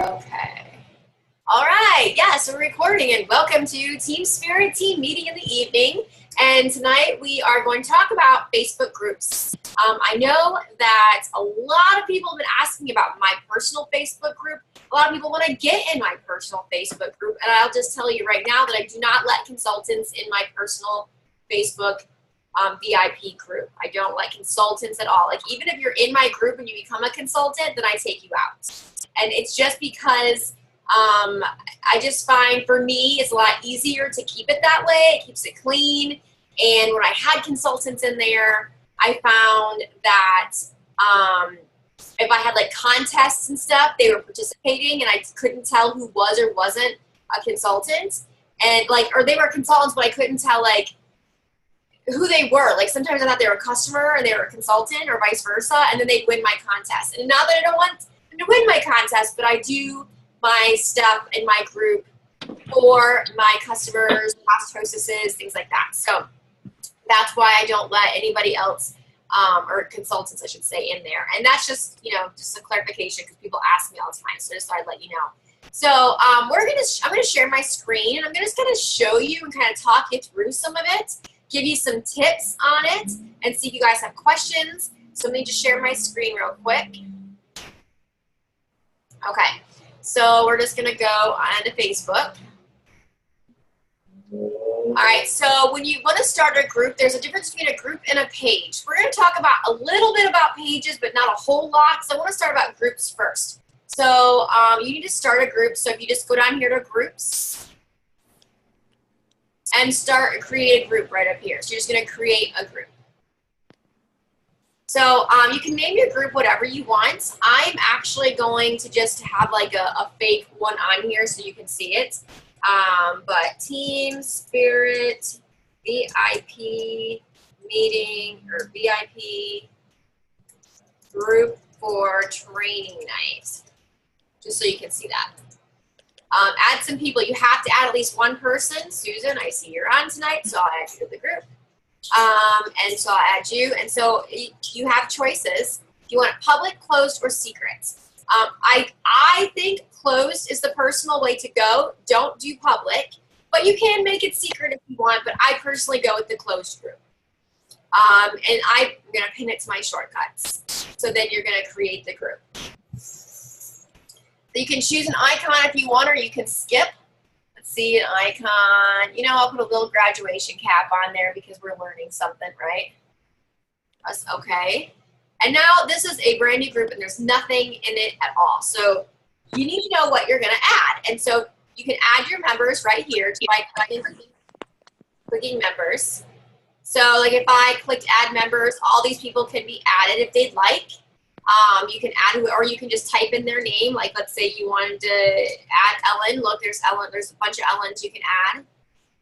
Okay. All right. Yeah, so we're recording, and welcome to Team Spirit Team Meeting in the Evening. And tonight we are going to talk about Facebook groups. I know that a lot of people have been asking about my personal Facebook group. A lot of people want to get in my personal Facebook group, and I'll just tell you right now that I do not let consultants in my personal Facebook VIP group. I don't let consultants at all. Like, even if you're in my group and you become a consultant, then I take you out. And it's just because I just find, for me, it's a lot easier to keep it that way. It keeps it clean. And when I had consultants in there, I found that if I had like contests and stuff, they were participating, and I couldn't tell who was or wasn't a consultant. And like, or they were consultants, but I couldn't tell like who they were. Like, sometimes I thought they were a customer and they were a consultant, or vice versa, and then they'd win my contest. And now that I don't want them to win my contest, but I do my stuff in my group for my customers, past hostesses, things like that. So that's why I don't let anybody else, or consultants, I should say, in there. And that's just, you know, just a clarification, because people ask me all the time. So just thought I'd let you know. So I'm gonna share my screen, and I'm just gonna show you and kind of talk you through some of it, give you some tips on it, and see if you guys have questions. So let me just share my screen real quick. Okay, so we're just gonna go on to Facebook. All right, so when you want to start a group, there's a difference between a group and a page. We're going to talk about a little bit about pages, but not a whole lot. So I want to start about groups first. So you need to start a group. So if you just go down here to groups and create a group right up here. So you're just going to create a group. So you can name your group whatever you want. I'm actually going to just have like a fake one on here so you can see it. But Team Spirit VIP meeting, or VIP group for training night, just so you can see that. Add some people. You have to add at least one person. Susan, I see you're on tonight, so I'll add you to the group. And so I'll add you. And so you have choices. Do you want it public, closed, or secret? I think closed is the personal way to go. Don't do public, but you can make it secret if you want, but I personally go with the closed group. And I'm going to pin it to my shortcuts. So then you're going to create the group. You can choose an icon if you want, or you can skip. Let's see, an icon. You know, I'll put a little graduation cap on there because we're learning something, right? That's okay. And now this is a brand new group, and there's nothing in it at all. So you need to know what you're going to add. And so you can add your members right here by clicking members. So like if I clicked add members, all these people can be added if they'd like. You can add, or you can just type in their name. Like, let's say you wanted to add Ellen. Look, there's Ellen. There's a bunch of Ellens you can add.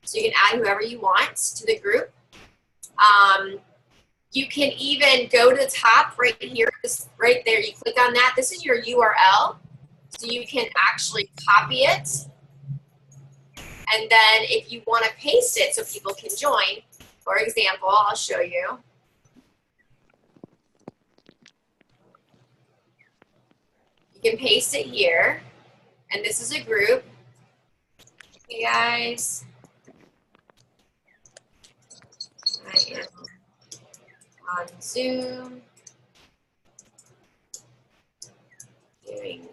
So you can add whoever you want to the group. You can even go to the top right here, right there. You click on that. This is your URL. So you can actually copy it. And then if you want to paste it so people can join, for example, I'll show you. You can paste it here. And this is a group. Hey guys. I am on Zoom doing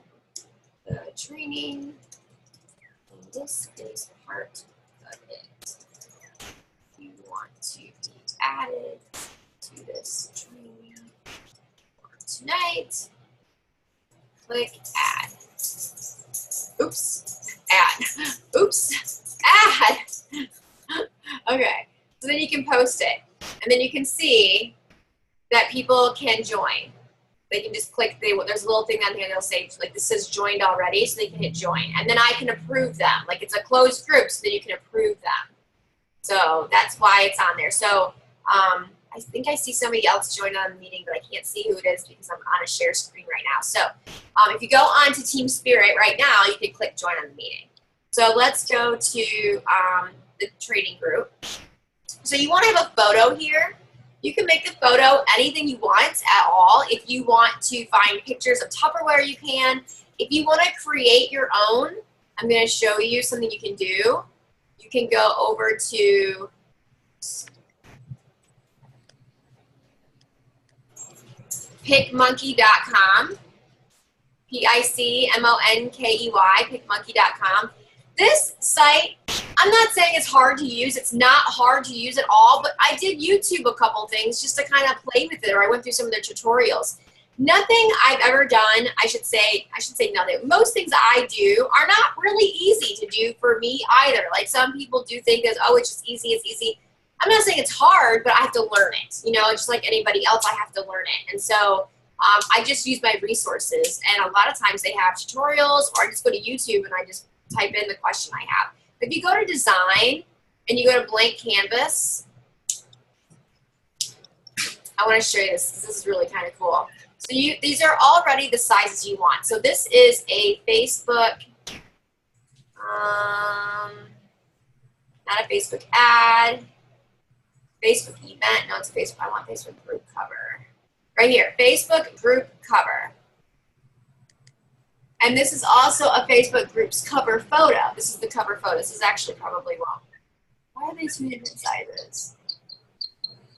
the training, and this is part of it. If you want to be added to this training for tonight, click add. Oops, add. Oops, add. Okay, so then you can post it, and then you can see that people can join. They can just click, there's a little thing on here, they'll say, like, this says joined already, so they can hit join. And then I can approve them. Like, it's a closed group, so then you can approve them. So that's why it's on there. So I think I see somebody else join on the meeting, but I can't see who it is because I'm on a share screen right now. So if you go on to Team Spirit right now, you can click join on the meeting. So let's go to the training group. So you want to have a photo here. You can make the photo anything you want at all. If you want to find pictures of Tupperware, you can. If you want to create your own, I'm going to show you something you can do. You can go over to picmonkey.com, P-I-C-M-O-N-K-E-Y, picmonkey.com. This site, I'm not saying it's hard to use. It's not hard to use at all, but I did YouTube a couple things just to kind of play with it, or I went through some of their tutorials. Nothing I've ever done, I should say nothing. Most things I do are not really easy to do for me either. Like some people do think that, oh, it's just easy, it's easy. I'm not saying it's hard, but I have to learn it. You know, just like anybody else, I have to learn it. And so I just use my resources. And a lot of times they have tutorials, or I just go to YouTube and I just type in the question I have. If you go to design and you go to blank canvas, I want to show you this because this is really kind of cool. So these are already the sizes you want. So this is a Facebook, not a Facebook ad, Facebook event. No, it's Facebook. I want Facebook group cover. Right here, Facebook group cover. And this is also a Facebook group's cover photo. This is the cover photo. This is actually probably wrong. Why are they two different sizes?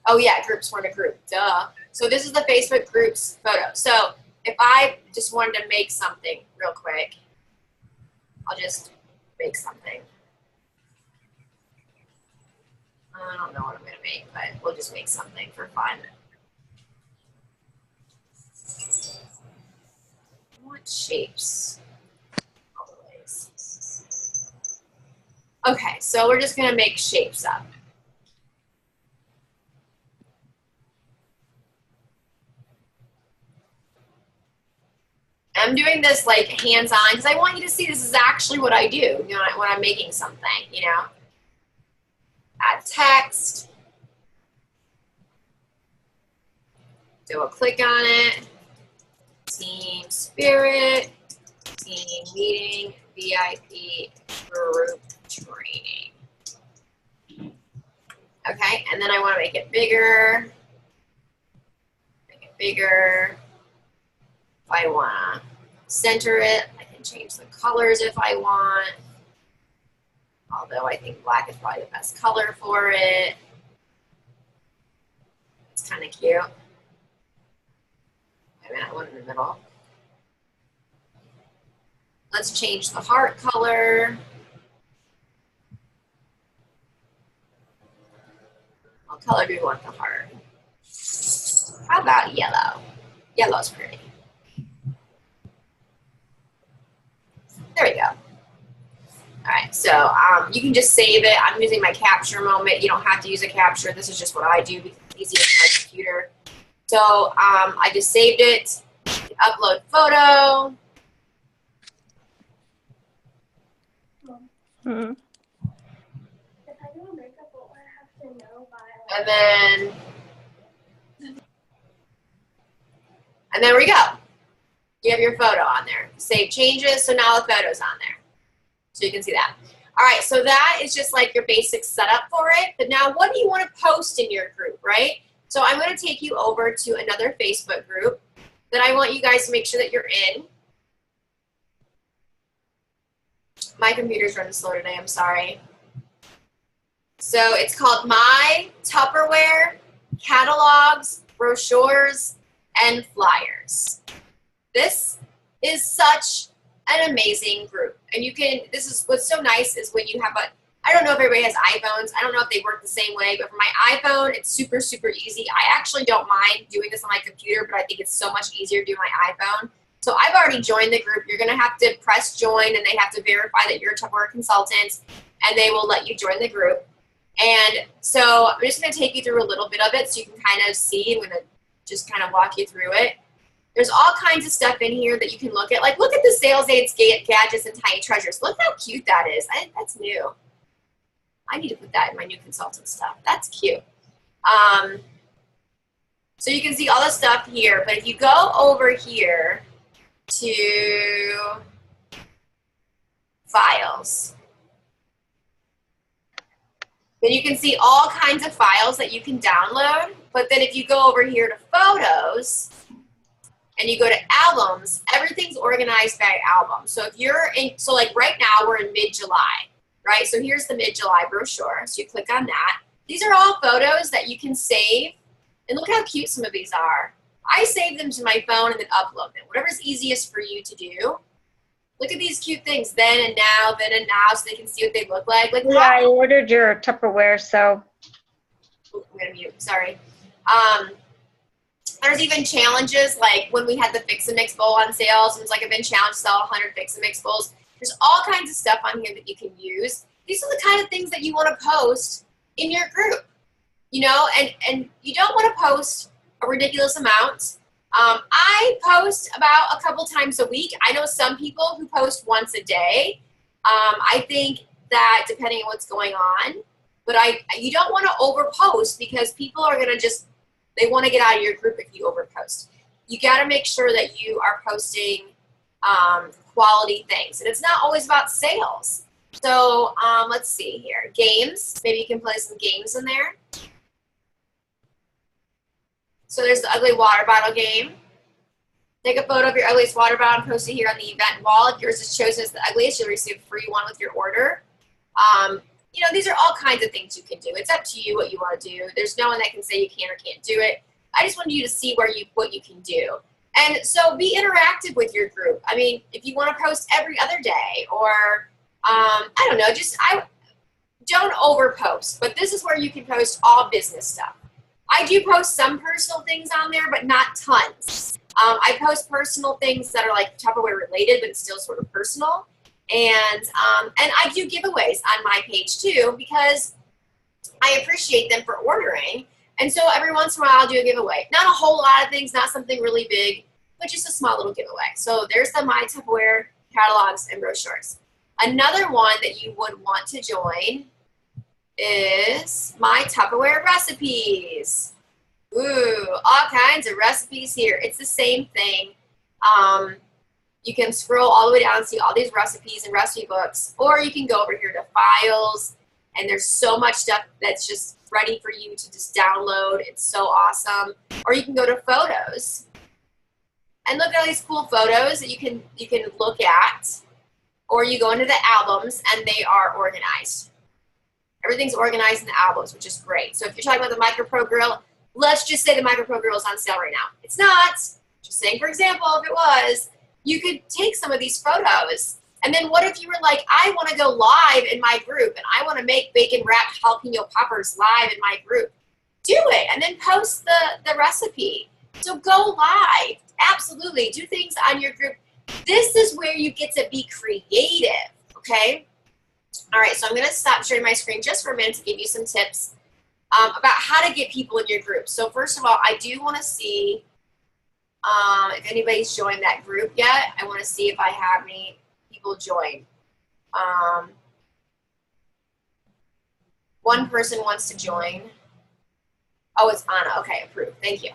Oh yeah, groups weren't a group, duh. So this is the Facebook groups photo. So if I just wanted to make something real quick, I'll just make something. I don't know what I'm gonna make, but we'll just make something for fun. I want shapes. Always. Okay, so we're just gonna make shapes up. I'm doing this like hands-on because I want you to see this is actually what I do, you know, when I'm making something, you know. Add text. Do a click on it. Team spirit, team meeting, VIP group training. Okay, and then I want to make it bigger. Make it bigger. If I want to center it, I can change the colors if I want. Although I think black is probably the best color for it. It's kind of cute. I mean, I want it in the middle. Let's change the heart color. What color do we want the heart? How about yellow? Yellow's pretty. There we go. All right, so you can just save it. I'm using my capture moment. You don't have to use a capture. This is just what I do because it's easier for my computer. So I just saved it. Upload photo. Mm-hmm. And there we go. You have your photo on there. Save changes, so now the photo's on there. So you can see that. All right, so that is just like your basic setup for it. But now what do you want to post in your group, right? So I'm going to take you over to another Facebook group that I want you guys to make sure that you're in. My computer's running slow today, I'm sorry. So it's called My Tupperware Catalogs, Brochures, and Flyers. This is such an amazing group. And you can, this is what's so nice is when you have a, I don't know if everybody has iPhones. I don't know if they work the same way, but for my iPhone, it's super, super easy. I actually don't mind doing this on my computer, but I think it's so much easier to do my iPhone. So I've already joined the group. You're going to have to press join, and they have to verify that you're a Tupperware consultant, and they will let you join the group. And so I'm just going to take you through a little bit of it so you can kind of see. I'm going to just kind of walk you through it. There's all kinds of stuff in here that you can look at. Like, look at the sales aids, gadgets, and tiny treasures. Look how cute that is. That's new. I need to put that in my new consultant stuff. That's cute. So you can see all the stuff here. But if you go over here to files, then you can see all kinds of files that you can download. But then if you go over here to photos, and you go to albums, everything's organized by album. So if you're in, so like right now we're in mid-July, right? So here's the mid-July brochure. So you click on that. These are all photos that you can save. And look how cute some of these are. I save them to my phone and then upload them. Whatever's easiest for you to do. Look at these cute things, then and now, so they can see what they look like. Like, yeah, I ordered your Tupperware, so. Ooh, I'm gonna mute, sorry. There's even challenges, like when we had the Fix and Mix bowl on sale, someone's like, I've been challenged to sell 100 Fix and Mix bowls. There's all kinds of stuff on here that you can use. These are the kind of things that you want to post in your group, you know, and you don't want to post a ridiculous amount. I post about a couple times a week. I know some people who post once a day. I think that depending on what's going on, but you don't want to overpost because people are going to they want to get out of your group if you overpost. You got to make sure that you are posting quality things. And it's not always about sales. So let's see here. Games. Maybe you can play some games in there. So there's the ugly water bottle game. Take a photo of your ugliest water bottle and post it here on the event wall. If yours is chosen as the ugliest, you'll receive a free one with your order. You know, these are all kinds of things you can do. It's up to you what you want to do. There's no one that can say you can or can't do it. I just wanted you to see what you can do. And so be interactive with your group. I mean, if you want to post every other day or, I don't know, don't overpost. But this is where you can post all business stuff. I do post some personal things on there, but not tons. I post personal things that are like Tupperware related, but it's still sort of personal. And I do giveaways on my page too because I appreciate them for ordering. And so every once in a while I'll do a giveaway. Not a whole lot of things, not something really big, but just a small little giveaway. So there's the My Tupperware catalogs and brochures. Another one that you would want to join is My Tupperware recipes. Ooh, all kinds of recipes here. It's the same thing. You can scroll all the way down and see all these recipes and recipe books, or you can go over here to files, and there's so much stuff that's just ready for you to just download. It's so awesome. Or you can go to photos and look at all these cool photos that you can look at, or you go into the albums and they are organized. Everything's organized in the albums, which is great. So if you're talking about the Micro Pro Grill, let's just say the Micro Pro Grill is on sale right now. It's not. Just saying, for example, if it was, you could take some of these photos. And then what if you were like, I want to go live in my group and I want to make bacon wrapped jalapeno poppers live in my group. Do it and then post the recipe. So go live. Absolutely. Do things on your group. This is where you get to be creative, okay? All right, so I'm going to stop sharing my screen just for a minute to give you some tips about how to get people in your group. So first of all, I do want to see if anybody's joined that group yet. I want to see if I have any people join. One person wants to join. Oh, it's Anna. Okay, approved. Thank you.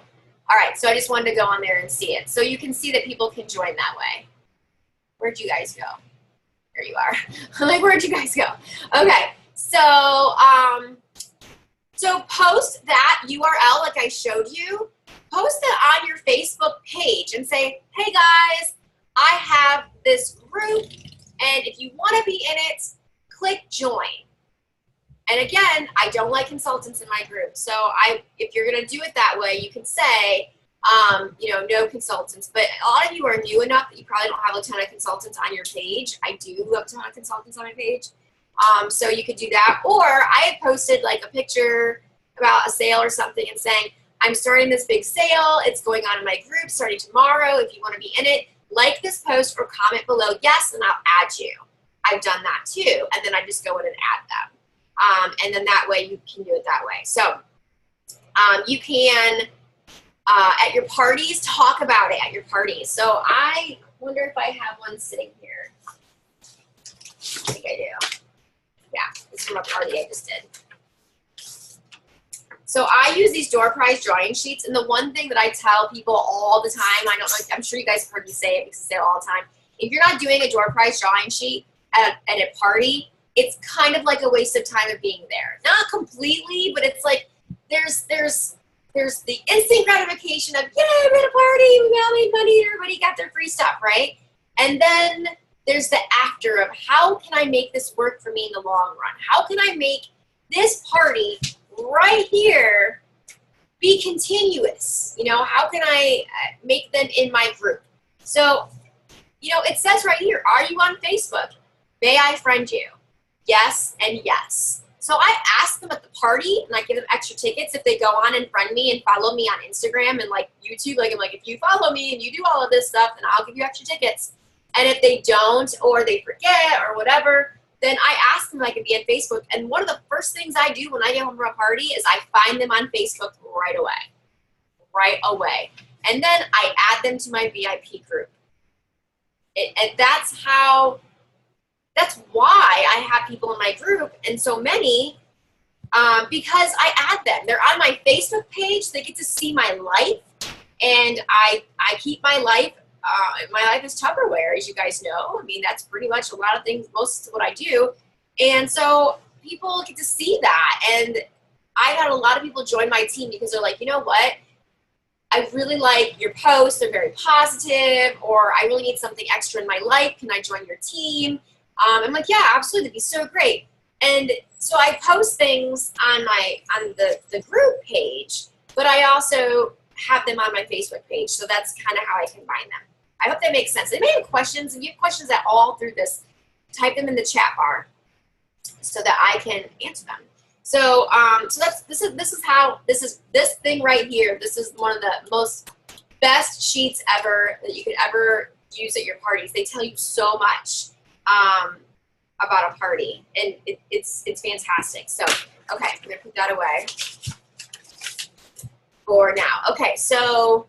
All right, so I just wanted to go on there and see it. So you can see that people can join that way. Where'd you guys go? There you are. I'm like, where'd you guys go? Okay, so so post that URL like I showed you. Post it on your Facebook page and say, hey guys, I have this group, and if you want to be in it, click join. And again, I don't like consultants in my group. So if you're going to do it that way, you can say, you know, no consultants. But a lot of you are new enough that you probably don't have a ton of consultants on your page. I do have a ton of consultants on my page. So you could do that. Or I had posted like a picture about a sale or something and saying, I'm starting this big sale. It's going on in my group starting tomorrow. If you want to be in it, like this post or comment below yes, and I'll add you. I've done that too. And then I just go in and add them. And then that way you can do it that way. So you can, at your parties, talk about it at your parties. So I wonder if I have one sitting here. I think I do. Yeah, this is from a party I just did. So I use these door prize drawing sheets, and the one thing that I tell people all the time, I'm sure you guys have heard me say it because I say it all the time, if you're not doing a door prize drawing sheet at a party, it's kind of like a waste of time of being there. Not completely, but it's like there's there's the instant gratification of, yay, we're at a party, we all made money, everybody got their free stuff, right? And then there's the after of, how can I make this work for me in the long run? How can I make this party right here be continuous? You know, how can I make them in my group? So, you know, it says right here, are you on Facebook? May I friend you? Yes and yes. So I ask them at the party, and I give them extra tickets if they go on and friend me and follow me on Instagram and like YouTube. Like, I'm like, if you follow me and you do all of this stuff, then I'll give you extra tickets. And if they don't, or they forget, or whatever, then I ask them if I can be on Facebook. And one of the first things I do when I get home from a party is I find them on Facebook right away. Right away. And then I add them to my VIP group. And that's why I have people in my group, and so many, because I add them. They're on my Facebook page. They get to see my life, and I keep my life. My life is Tupperware, as you guys know. I mean, that's pretty much a lot of things, most of what I do. And so people get to see that. And I had a lot of people join my team because they're like, you know what? I really like your posts. They're very positive. Or I really need something extra in my life. Can I join your team? I'm like, yeah, absolutely. That'd be so great. And so I post things on the group page, but I also have them on my Facebook page. So that's kind of how I combine them. I hope that makes sense. They may have questions. If you have questions at all through this, type them in the chat bar so that I can answer them. So, this thing right here. This is one of the most best sheets ever that you could ever use at your parties. They tell you so much about a party, and it's fantastic. So, okay, I'm gonna put that away for now. Okay, so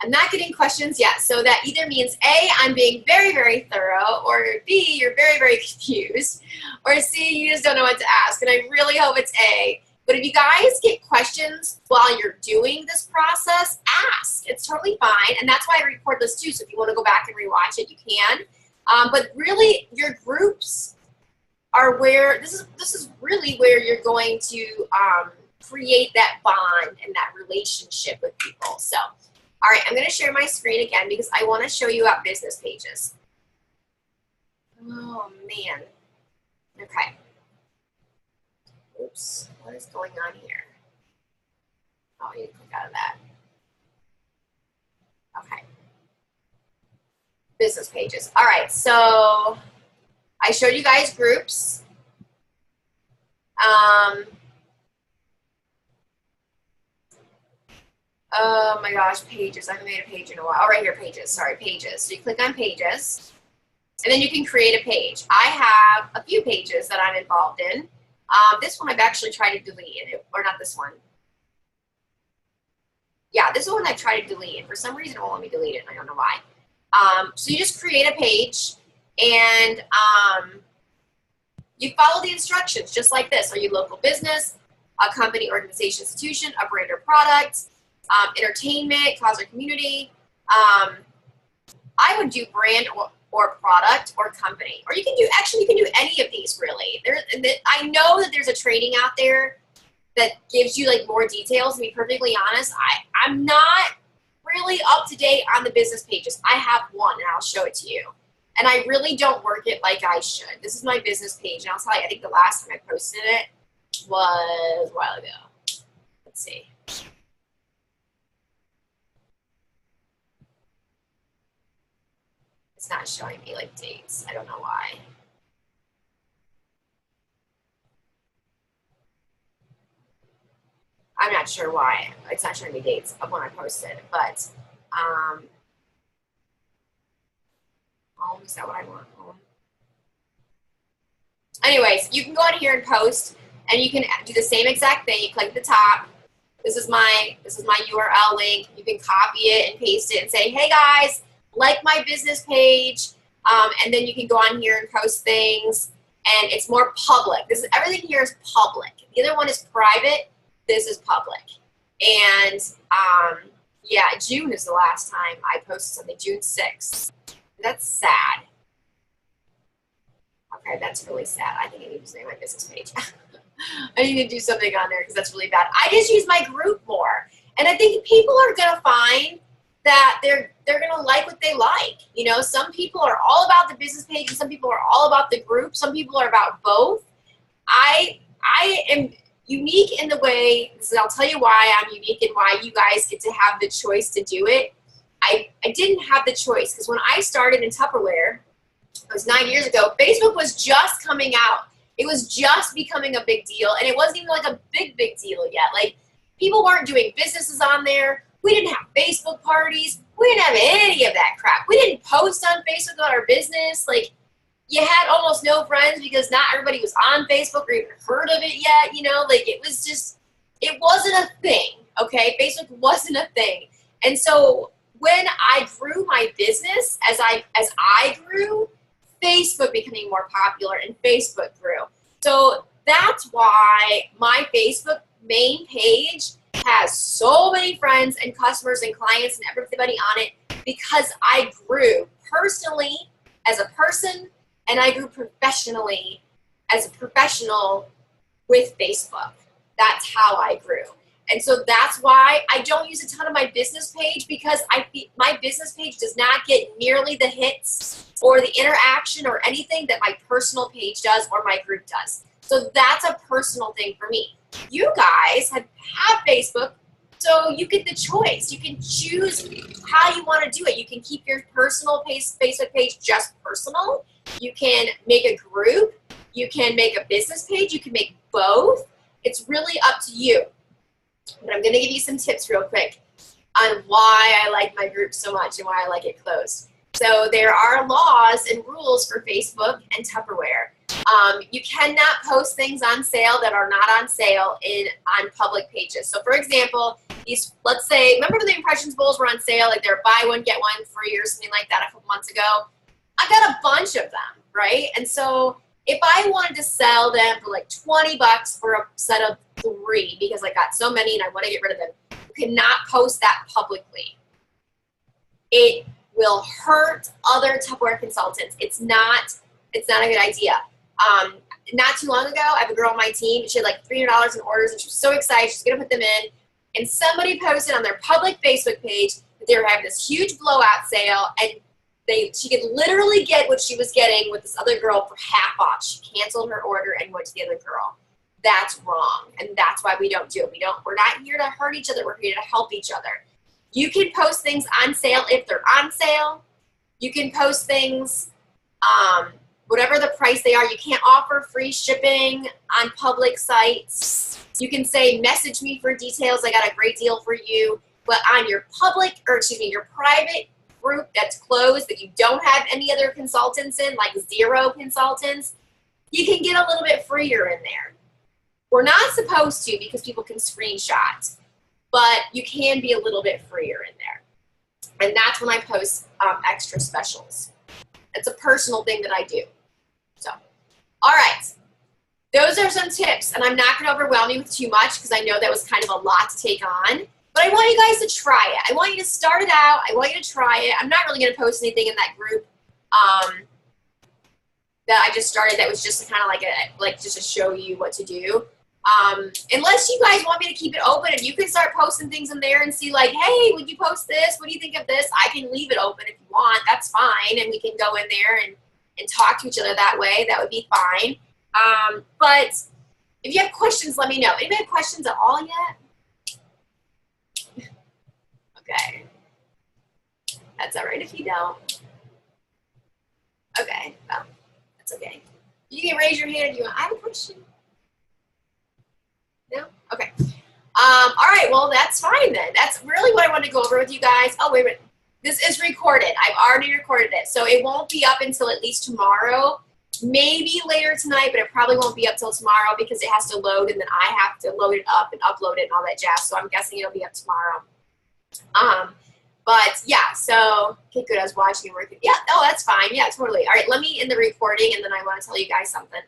I'm not getting questions yet. So that either means A, I'm being very, very thorough, or B, you're very, very confused, or C, you just don't know what to ask. And I really hope it's A. But if you guys get questions while you're doing this process, ask. It's totally fine. And that's why I record this too. So if you want to go back and rewatch it, you can. But really, your groups are where, this is really where you're going to create that bond and that relationship with people. So, all right, I'm going to share my screen again because I want to show you our business pages. Oh, man. Okay. Oops, what is going on here? Oh, I need to click out of that. Okay. Business pages. All right, so I showed you guys groups. Oh my gosh, pages. I haven't made a page in a while. Oh, right here, pages. Sorry, pages. So you click on pages, and then you can create a page. I have a few pages that I'm involved in. This one I've actually tried to delete, or not this one. Yeah, this one I've tried to delete, and for some reason it won't let me delete it, and I don't know why. So you just create a page, and you follow the instructions just like this. Are you local business, a company, organization, institution, a brand or product, entertainment, cause or community? I would do brand or product or company. Or you can do, actually you can do any of these really. I know that there's a training out there that gives you like more details. To be perfectly honest, I'm not really up to date on the business pages. I have one and I'll show it to you. And I really don't work it like I should. This is my business page, and I'll tell you, I think the last time I posted it was a while ago. Let's see. It's not showing me like dates. I don't know why. I'm not sure why. It's not showing me dates of when I posted, but home, is that what I want? Home. Anyways, you can go in here and post, and you can do the same exact thing. You click the top. This is my URL link. You can copy it and paste it and say, hey guys, like my business page, and then you can go on here and post things, and it's more public. Everything here is public. The other one is private. This is public. And yeah, June is the last time I posted something, June 6th. That's sad. Okay, that's really sad. I think I need to name my business page. I need to do something on there because that's really bad. I just use my group more. And I think people are going to find that they're going to like what they like. You know, some people are all about the business page and some people are all about the group. Some people are about both. I am unique in the way, so I'll tell you why I'm unique and why you guys get to have the choice to do it. I didn't have the choice because when I started in Tupperware, it was 9 years ago, Facebook was just coming out. It was just becoming a big deal, and it wasn't even like a big deal yet. Like, people weren't doing businesses on there. We didn't have Facebook parties. We didn't have any of that crap. We didn't post on Facebook about our business. Like, you had almost no friends because not everybody was on Facebook or even heard of it yet, you know? Like, it was just, it wasn't a thing, okay? Facebook wasn't a thing. And so when I grew my business, as I grew, Facebook becoming more popular and Facebook grew. So that's why my Facebook main page has so many friends and customers and clients and everybody on it because I grew personally as a person and I grew professionally as a professional with Facebook. That's how I grew. And so that's why I don't use a ton of my business page because my business page does not get nearly the hits or the interaction or anything that my personal page does or my group does. So that's a personal thing for me. You guys have Facebook, so you get the choice. You can choose how you want to do it. You can keep your personal Facebook page just personal. You can make a group. You can make a business page. You can make both. It's really up to you. But I'm going to give you some tips real quick on why I like my group so much and why I like it closed. So there are laws and rules for Facebook and Tupperware. You cannot post things on sale that are not on sale on public pages. So for example, let's say, remember when the Impressions Bowls were on sale, like they're buy one, get one free or something like that a couple months ago? I got a bunch of them, right? And so if I wanted to sell them for like 20 bucks for a set of 3 because I got so many and I want to get rid of them, you cannot post that publicly. It will hurt other Tupperware consultants. It's not a good idea. Not too long ago, I have a girl on my team. She had like $300 in orders and she was so excited. She's going to put them in. And somebody posted on their public Facebook page that they were having this huge blowout sale and she could literally get what she was getting with this other girl for half off. She canceled her order and went to the other girl. That's wrong, and that's why we don't do it. We're not here to hurt each other. We're here to help each other. You can post things on sale if they're on sale. You can post things, whatever the price they are. You can't offer free shipping on public sites. You can say, message me for details. I got a great deal for you. But on your your private group that's closed that you don't have any other consultants in, like 0 consultants, you can get a little bit freer in there. We're not supposed to because people can screenshot, but you can be a little bit freer in there. And that's when I post extra specials. It's a personal thing that I do. So, all right. Those are some tips, and I'm not going to overwhelm you with too much because I know that was kind of a lot to take on. But I want you guys to try it. I want you to start it out. I want you to try it. I'm not really going to post anything in that group that I just started that was just kind of like just to show you what to do. Unless you guys want me to keep it open and you can start posting things in there and see like, hey, would you post this? What do you think of this? I can leave it open if you want. That's fine. And we can go in there and talk to each other that way. That would be fine. But if you have questions, let me know. Anybody have questions at all yet? Okay. That's all right if you don't. Okay. Well, that's okay. You can raise your hand if you want. I have a question. No? Okay. All right. Well, that's fine then. That's really what I wanted to go over with you guys. Oh, wait a minute. This is recorded. I've already recorded it. So it won't be up until at least tomorrow. Maybe later tonight, but it probably won't be up till tomorrow because it has to load and then I have to load it up and upload it and all that jazz. So I'm guessing it'll be up tomorrow. But yeah, so, okay, good. I was watching and working. Yeah, oh, that's fine. Yeah, totally. All right, let me end the recording and then I want to tell you guys something.